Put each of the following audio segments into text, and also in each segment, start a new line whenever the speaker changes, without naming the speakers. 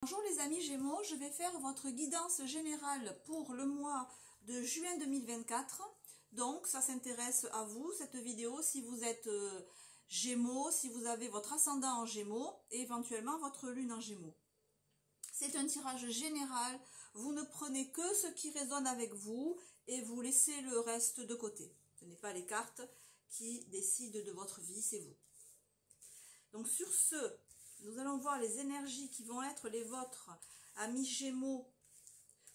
Bonjour les amis Gémeaux, je vais faire votre guidance générale pour le mois de juin 2024. Donc ça s'intéresse à vous, cette vidéo, si vous êtes Gémeaux, si vous avez votre ascendant en Gémeaux et éventuellement votre lune en Gémeaux. C'est un tirage général, vous ne prenez que ce qui résonne avec vous et vous laissez le reste de côté. Ce n'est pas les cartes qui décident de votre vie, c'est vous. Donc sur ce, nous allons voir les énergies qui vont être les vôtres, amis Gémeaux,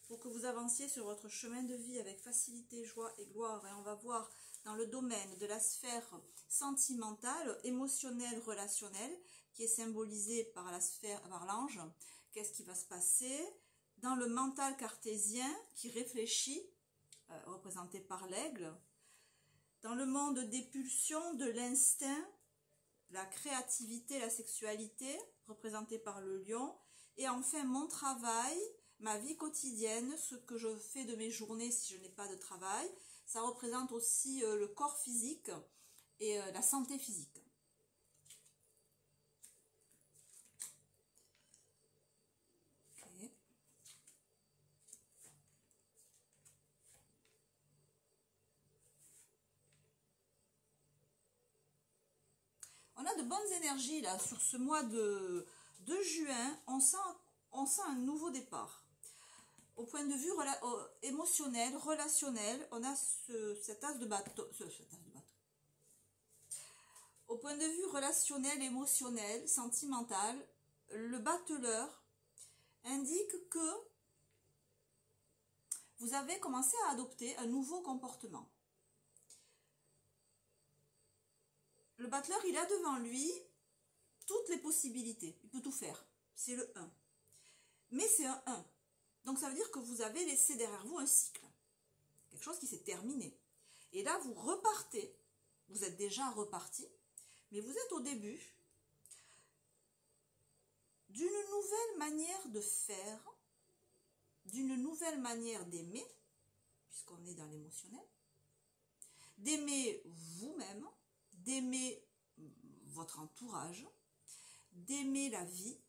pour que vous avanciez sur votre chemin de vie avec facilité, joie et gloire. Et on va voir dans le domaine de la sphère sentimentale, émotionnelle, relationnelle, qui est symbolisée par la sphère, par l'ange. Qu'est-ce qui va se passer? Dans le mental cartésien, qui réfléchit, représenté par l'aigle. Dans le monde des pulsions, de l'instinct, la créativité, la sexualité, représentée par le lion. Et enfin, mon travail, ma vie quotidienne, ce que je fais de mes journées si je n'ai pas de travail. Ça représente aussi le corps physique et la santé physique. Okay. On a de bonnes énergies là sur ce mois de juin. On sent un nouveau départ. Au point de vue émotionnel, relationnel, on a cet as de bateau. Au point de vue relationnel, émotionnel, sentimental, le battleur indique que vous avez commencé à adopter un nouveau comportement. Le battleur, il a devant lui toutes les possibilités. Il peut tout faire. C'est le 1. Mais c'est un 1. Donc ça veut dire que vous avez laissé derrière vous un cycle. Quelque chose qui s'est terminé. Et là, vous repartez. Vous êtes déjà reparti. Mais vous êtes au début d'une nouvelle manière de faire, d'une nouvelle manière d'aimer, puisqu'on est dans l'émotionnel, d'aimer vous-même, d'aimer votre entourage, d'aimer la vie,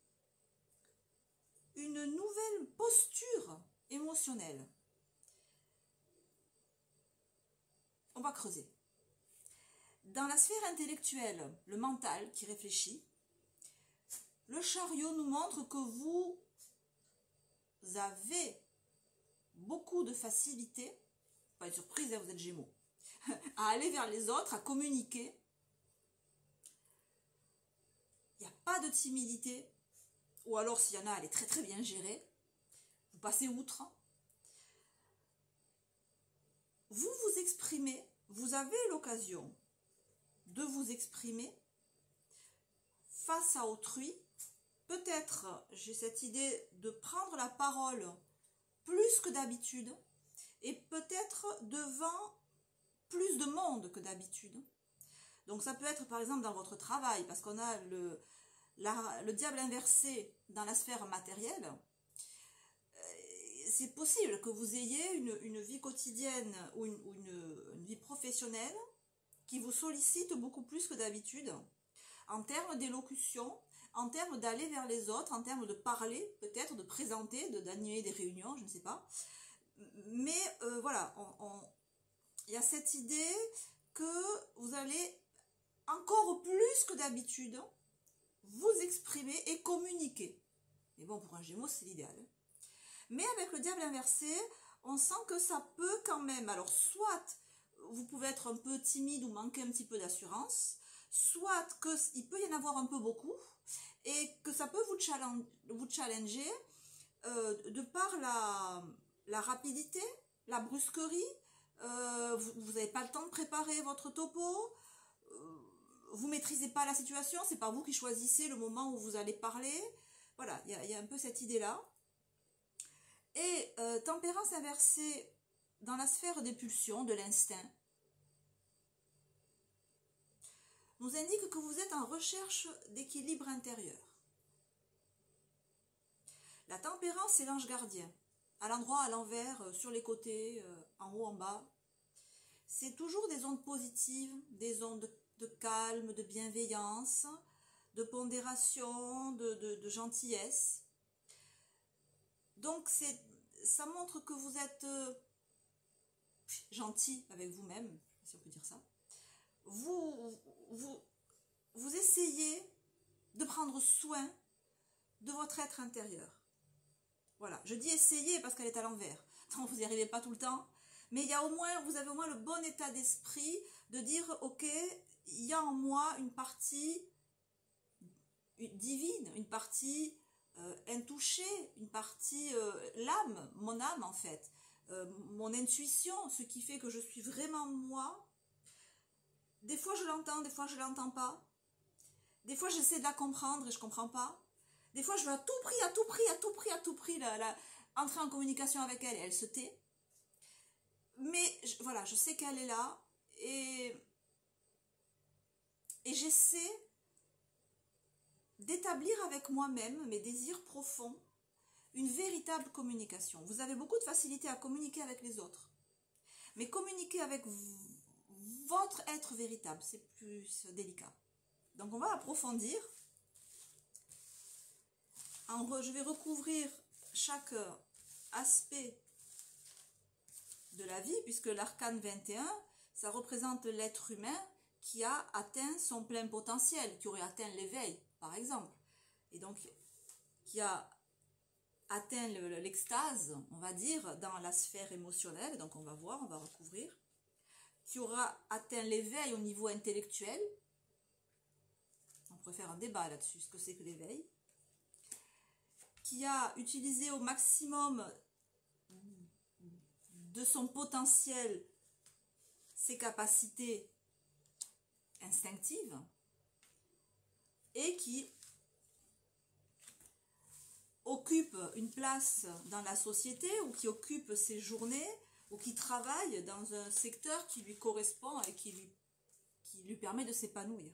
une nouvelle posture émotionnelle. On va creuser. Dans la sphère intellectuelle, le mental qui réfléchit, le chariot nous montre que vous avez beaucoup de facilité, pas une surprise, vous êtes Gémeaux, à aller vers les autres, à communiquer. Il n'y a pas de timidité, ou alors s'il y en a, elle est très très bien gérée. Vous passez outre. Vous vous exprimez, vous avez l'occasion de vous exprimer face à autrui. Peut-être, j'ai cette idée de prendre la parole plus que d'habitude et peut-être devant plus de monde que d'habitude. Donc ça peut être par exemple dans votre travail, parce qu'on a le diable inversé dans la sphère matérielle. C'est possible que vous ayez une vie quotidienne ou une vie professionnelle qui vous sollicite beaucoup plus que d'habitude, en termes d'élocution, en termes d'aller vers les autres, en termes de parler, peut-être de présenter, d'animer des réunions, je ne sais pas. Mais voilà, il y a cette idée que vous allez encore plus que d'habitude vous exprimer et communiquer. Mais bon, pour un Gémeaux, c'est l'idéal. Mais avec le diable inversé, on sent que ça peut quand même, alors soit vous pouvez être un peu timide ou manquer un petit peu d'assurance, soit qu'il peut y en avoir un peu beaucoup, et que ça peut vous challenger de par la rapidité, la brusquerie, vous n'avez pas le temps de préparer votre topo, vous maîtrisez pas la situation, c'est pas vous qui choisissez le moment où vous allez parler. Voilà, il y a un peu cette idée-là. Et tempérance inversée dans la sphère des pulsions, de l'instinct, nous indique que vous êtes en recherche d'équilibre intérieur. La tempérance, c'est l'ange gardien. À l'endroit, à l'envers, sur les côtés, en haut, en bas. C'est toujours des ondes positives, des ondes de calme, de bienveillance, de pondération, de gentillesse. Donc, ça montre que vous êtes gentil avec vous-même, si on peut dire ça. Vous essayez de prendre soin de votre être intérieur. Voilà, je dis essayer parce qu'elle est à l'envers. Donc, vous n'y arrivez pas tout le temps. Mais il y a vous avez au moins le bon état d'esprit de dire, ok, il y a en moi une partie divine, une partie intouchée, une partie l'âme, mon âme en fait, mon intuition, ce qui fait que je suis vraiment moi. Des fois je l'entends, des fois je l'entends pas. Des fois j'essaie de la comprendre et je comprends pas. Des fois je veux à tout prix entrer en communication avec elle et elle se tait. Mais voilà, je sais qu'elle est là et j'essaie d'établir avec moi-même mes désirs profonds, une véritable communication. Vous avez beaucoup de facilité à communiquer avec les autres, mais communiquer avec votre être véritable, c'est plus délicat. Donc on va approfondir. Je vais recouvrir chaque aspect de la vie, puisque l'arcane 21, ça représente l'être humain qui a atteint son plein potentiel, qui aurait atteint l'éveil, par exemple, et donc qui a atteint l'extase, on va dire, dans la sphère émotionnelle, donc on va voir, on va recouvrir, qui aura atteint l'éveil au niveau intellectuel, on pourrait faire un débat là-dessus, ce que c'est que l'éveil, qui a utilisé au maximum de son potentiel ses capacités instinctives et qui occupe une place dans la société ou qui occupe ses journées ou qui travaille dans un secteur qui lui correspond et qui lui permet de s'épanouir.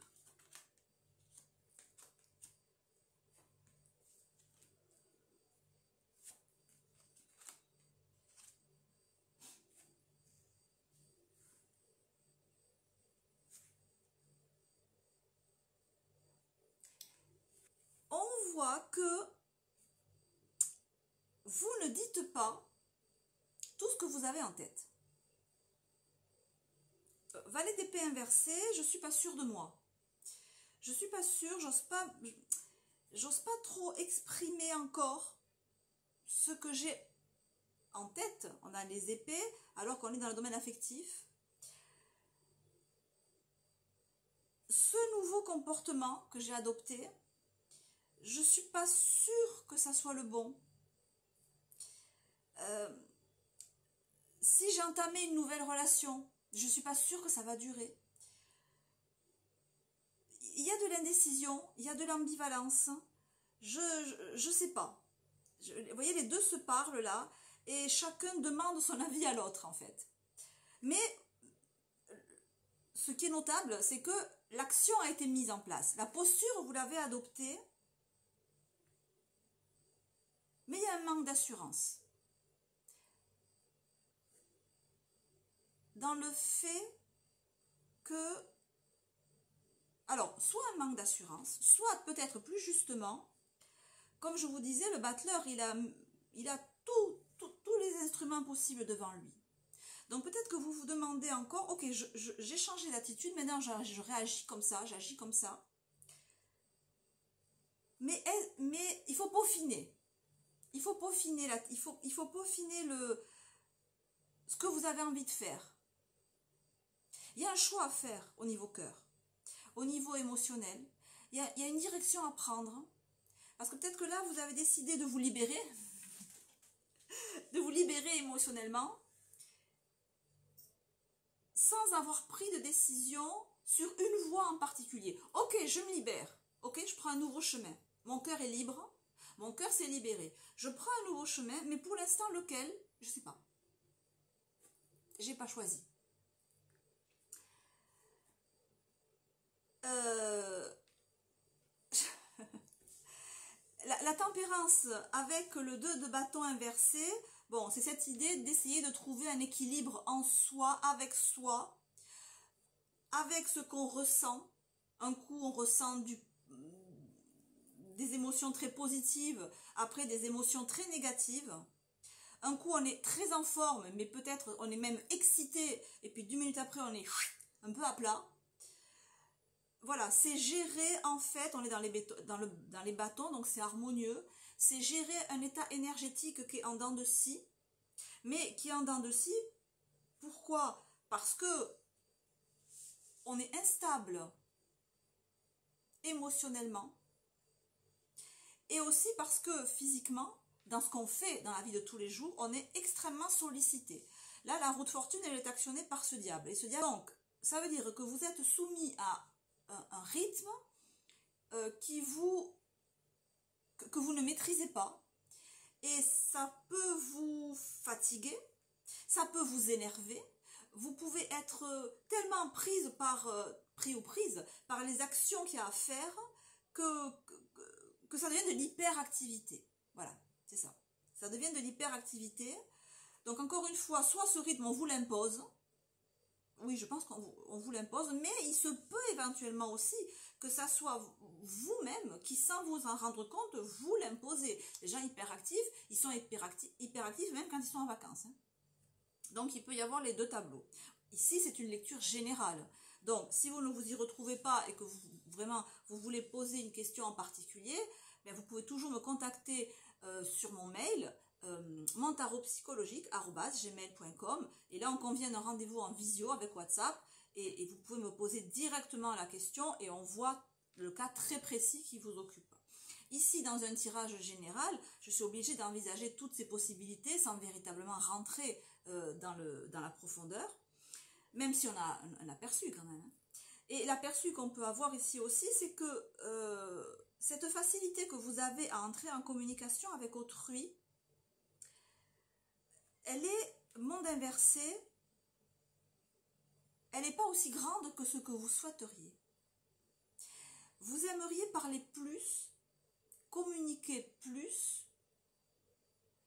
On voit que vous ne dites pas tout ce que vous avez en tête. Valet d'épée inversé, je suis pas sûre de moi. Je suis pas sûre, j'ose pas trop exprimer encore ce que j'ai en tête. On a les épées, alors qu'on est dans le domaine affectif. Ce nouveau comportement que j'ai adopté, je suis pas sûre que ça soit le bon. Si j'ai entamé une nouvelle relation, je suis pas sûre que ça va durer. Il y a de l'indécision, il y a de l'ambivalence. Je sais pas. Vous voyez, les deux se parlent là, et chacun demande son avis à l'autre en fait. Mais ce qui est notable, c'est que l'action a été mise en place. La posture, vous l'avez adoptée, mais il y a un manque d'assurance. Dans le fait que, alors, soit un manque d'assurance, soit peut-être plus justement, comme je vous disais, le battleur, il a tous les instruments possibles devant lui. Donc peut-être que vous vous demandez encore, ok, j'ai changé d'attitude, maintenant je réagis comme ça, j'agis comme ça. Mais il faut peaufiner. Il faut peaufiner, il faut peaufiner ce que vous avez envie de faire. Il y a un choix à faire au niveau cœur, au niveau émotionnel. Il y a une direction à prendre. Parce que peut-être que là, vous avez décidé de vous libérer, émotionnellement, sans avoir pris de décision sur une voie en particulier. Ok, je me libère. Ok, je prends un nouveau chemin. Mon cœur est libre. Mon cœur s'est libéré. Je prends un nouveau chemin, mais pour l'instant, lequel? Je ne sais pas. J'ai pas choisi. La tempérance avec le 2 de bâton inversé, bon, c'est cette idée d'essayer de trouver un équilibre en soi, avec ce qu'on ressent. Un coup, on ressent des émotions très positives, après des émotions très négatives. Un coup, on est très en forme, mais peut-être on est même excité, et puis 2 minutes après, on est un peu à plat. Voilà, c'est gérer, en fait, on est dans les bâtons, donc c'est harmonieux. C'est gérer un état énergétique qui est en dents de scie, mais qui est en dents de scie. Pourquoi? Parce que on est instable émotionnellement, et aussi parce que physiquement, dans ce qu'on fait dans la vie de tous les jours, on est extrêmement sollicité. Là, la roue de fortune, elle est actionnée par ce diable. Et ce diable, donc, ça veut dire que vous êtes soumis à un rythme que vous ne maîtrisez pas. Et ça peut vous fatiguer, ça peut vous énerver. Vous pouvez être tellement pris ou prise par les actions qu'il y a à faire que ça devient de l'hyperactivité. Voilà, c'est ça. Ça devient de l'hyperactivité. Donc encore une fois, soit ce rythme, on vous l'impose. Oui, je pense qu'on vous l'impose, mais il se peut éventuellement aussi que ça soit vous-même qui, sans vous en rendre compte, vous l'imposez. Les gens hyperactifs, ils sont hyperactifs même quand ils sont en vacances. Hein. Donc, il peut y avoir les deux tableaux. Ici, c'est une lecture générale. Donc, si vous ne vous y retrouvez pas et que vous voulez poser une question en particulier, bien, vous pouvez toujours me contacter sur mon mail montarotpsychologique@gmail.com, et là on convient d'un rendez-vous en visio avec WhatsApp et vous pouvez me poser directement la question et on voit le cas très précis qui vous occupe. Ici, dans un tirage général, je suis obligée d'envisager toutes ces possibilités sans véritablement rentrer dans la profondeur, même si on a un aperçu quand même. Et l'aperçu qu'on peut avoir ici aussi, c'est que cette facilité que vous avez à entrer en communication avec autrui, elle est monde inversé, elle n'est pas aussi grande que ce que vous souhaiteriez. Vous aimeriez parler plus, communiquer plus,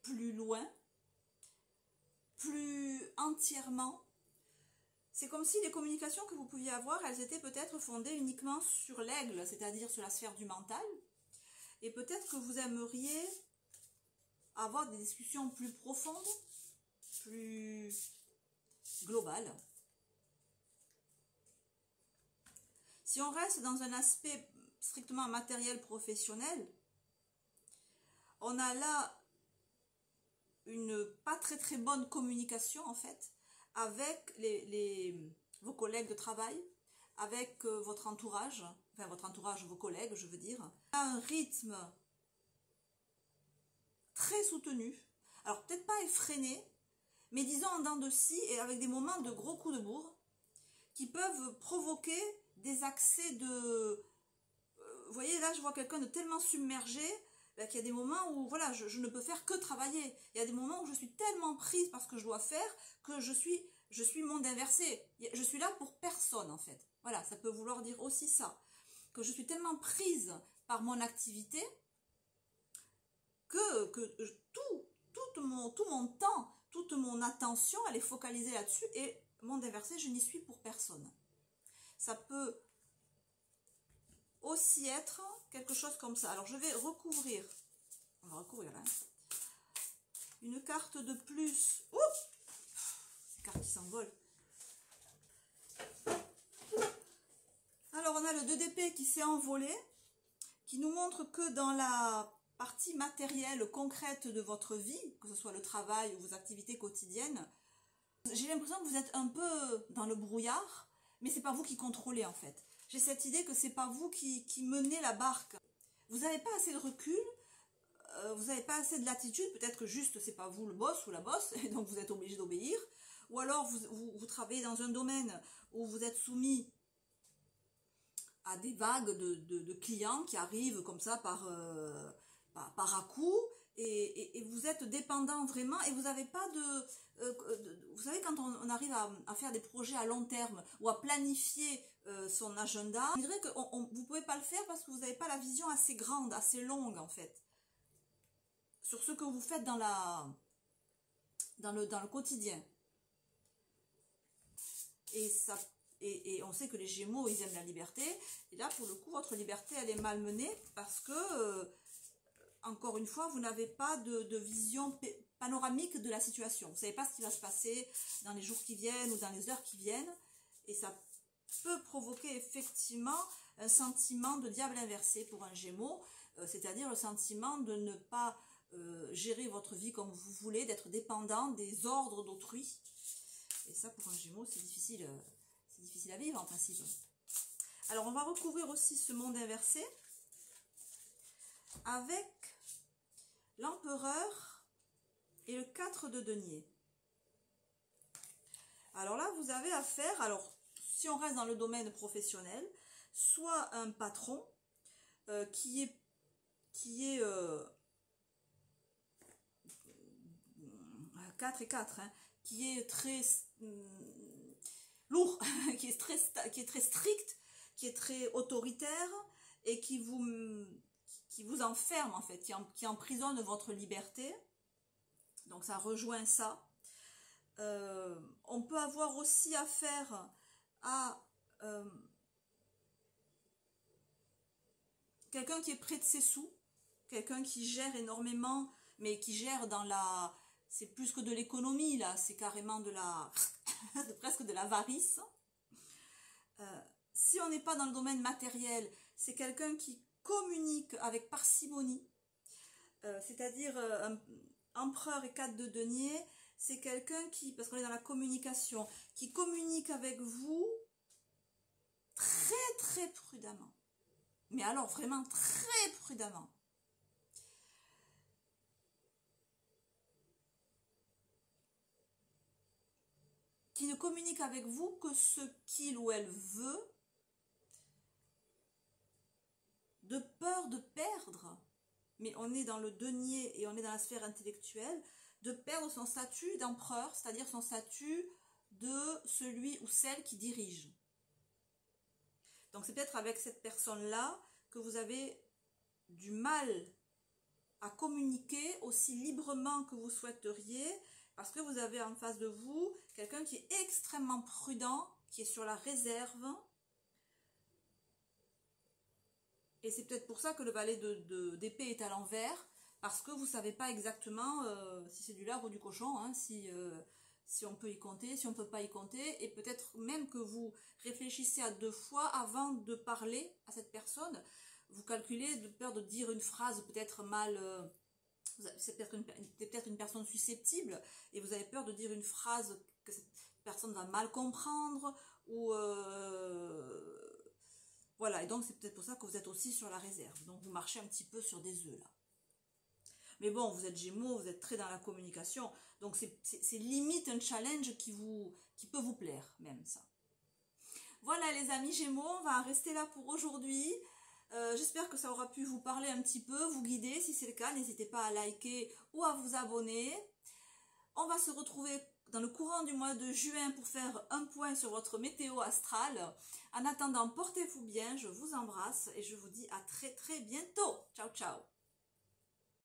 plus loin, plus entièrement. C'est comme si les communications que vous pouviez avoir, elles étaient peut-être fondées uniquement sur l'aigle, c'est-à-dire sur la sphère du mental. Et peut-être que vous aimeriez avoir des discussions plus profondes, plus globales. Si on reste dans un aspect strictement matériel professionnel, on a là une pas très très bonne communication en fait avec vos collègues de travail, avec votre entourage, enfin votre entourage, vos collègues je veux dire. On a un rythme très soutenu, alors peut-être pas effréné, mais disons en dents de scie et avec des moments de gros coups de bourre qui peuvent provoquer des accès de... Vous voyez, là, je vois quelqu'un de tellement submergé qu'il y a des moments où voilà, je ne peux faire que travailler. Il y a des moments où je suis tellement prise par ce que je dois faire que je suis monde inversé. Je suis là pour personne, en fait. Voilà, ça peut vouloir dire aussi ça. Que je suis tellement prise par mon activité que tout mon temps, toute mon attention, elle est focalisée là-dessus et monde inversé, je n'y suis pour personne. Ça peut aussi être quelque chose comme ça. Alors je vais recouvrir, on va recouvrir là, une carte de plus. Ouh, ces cartes qui s'envolent. Alors on a le 2 d'épée qui s'est envolé, qui nous montre que dans la partie matérielle, concrète de votre vie, que ce soit le travail ou vos activités quotidiennes, j'ai l'impression que vous êtes un peu dans le brouillard, mais c'est pas vous qui contrôlez en fait. J'ai cette idée que c'est pas vous qui menez la barque. Vous n'avez pas assez de recul, vous n'avez pas assez de latitude, peut-être que juste c'est pas vous le boss ou la boss, et donc vous êtes obligé d'obéir. Ou alors vous travaillez dans un domaine où vous êtes soumis à des vagues de clients qui arrivent comme ça par à-coups, et vous êtes dépendant vraiment, et vous n'avez pas vous savez, quand on arrive à faire des projets à long terme ou à planifier son agenda, je dirais que vous ne pouvez pas le faire parce que vous n'avez pas la vision assez grande, assez longue en fait, sur ce que vous faites dans le quotidien. Et ça Et on sait que les Gémeaux, ils aiment la liberté. Et là, pour le coup, votre liberté, elle est malmenée parce que, encore une fois, vous n'avez pas de vision panoramique de la situation. Vous ne savez pas ce qui va se passer dans les jours qui viennent ou dans les heures qui viennent. Et ça peut provoquer effectivement un sentiment de diable inversé pour un Gémeaux, c'est-à-dire le sentiment de ne pas gérer votre vie comme vous voulez, d'être dépendant des ordres d'autrui. Et ça, pour un Gémeaux, c'est difficile à vivre en principe. Alors, on va recouvrir aussi ce monde inversé avec l'empereur et le 4 de denier. Alors là, vous avez affaire, alors si on reste dans le domaine professionnel, soit un patron qui est 4 et 4, hein, qui est très lourd, qui est très strict, qui est très autoritaire et qui vous enferme en fait, qui emprisonne votre liberté. Donc ça rejoint ça. On peut avoir aussi affaire à quelqu'un qui est près de ses sous, quelqu'un qui gère énormément, mais qui gère dans la... C'est plus que de l'économie là, c'est carrément de la... presque de l'avarice. Si on n'est pas dans le domaine matériel, c'est quelqu'un qui communique avec parcimonie, c'est-à-dire empereur et 4 de denier, c'est quelqu'un qui, parce qu'on est dans la communication, qui communique avec vous très très prudemment. Mais alors vraiment très prudemment. Qui ne communique avec vous que ce qu'il ou elle veut, de peur de perdre, mais on est dans le denier et on est dans la sphère intellectuelle, de perdre son statut d'empereur, c'est-à-dire son statut de celui ou celle qui dirige. Donc c'est peut-être avec cette personne-là que vous avez du mal à communiquer aussi librement que vous souhaiteriez, parce que vous avez en face de vous quelqu'un qui est extrêmement prudent, qui est sur la réserve. Et c'est peut-être pour ça que le valet d'épée est à l'envers, parce que vous ne savez pas exactement si c'est du lard ou du cochon, hein, si on peut y compter, si on ne peut pas y compter, et peut-être même que vous réfléchissez à 2 fois avant de parler à cette personne. Vous calculez de peur de dire une phrase peut-être mal... c'est peut-être une personne susceptible, et vous avez peur de dire une phrase que cette personne va mal comprendre, ou... voilà, et donc c'est peut-être pour ça que vous êtes aussi sur la réserve. Donc vous marchez un petit peu sur des œufs là. Mais bon, vous êtes Gémeaux, vous êtes très dans la communication. Donc c'est limite un challenge qui peut vous plaire, même ça. Voilà les amis Gémeaux, on va en rester là pour aujourd'hui. J'espère que ça aura pu vous parler un petit peu, vous guider. Si c'est le cas, n'hésitez pas à liker ou à vous abonner. On va se retrouver dans le courant du mois de juin pour faire un point sur votre météo astrale. En attendant, portez-vous bien, je vous embrasse et je vous dis à très très bientôt. Ciao ciao.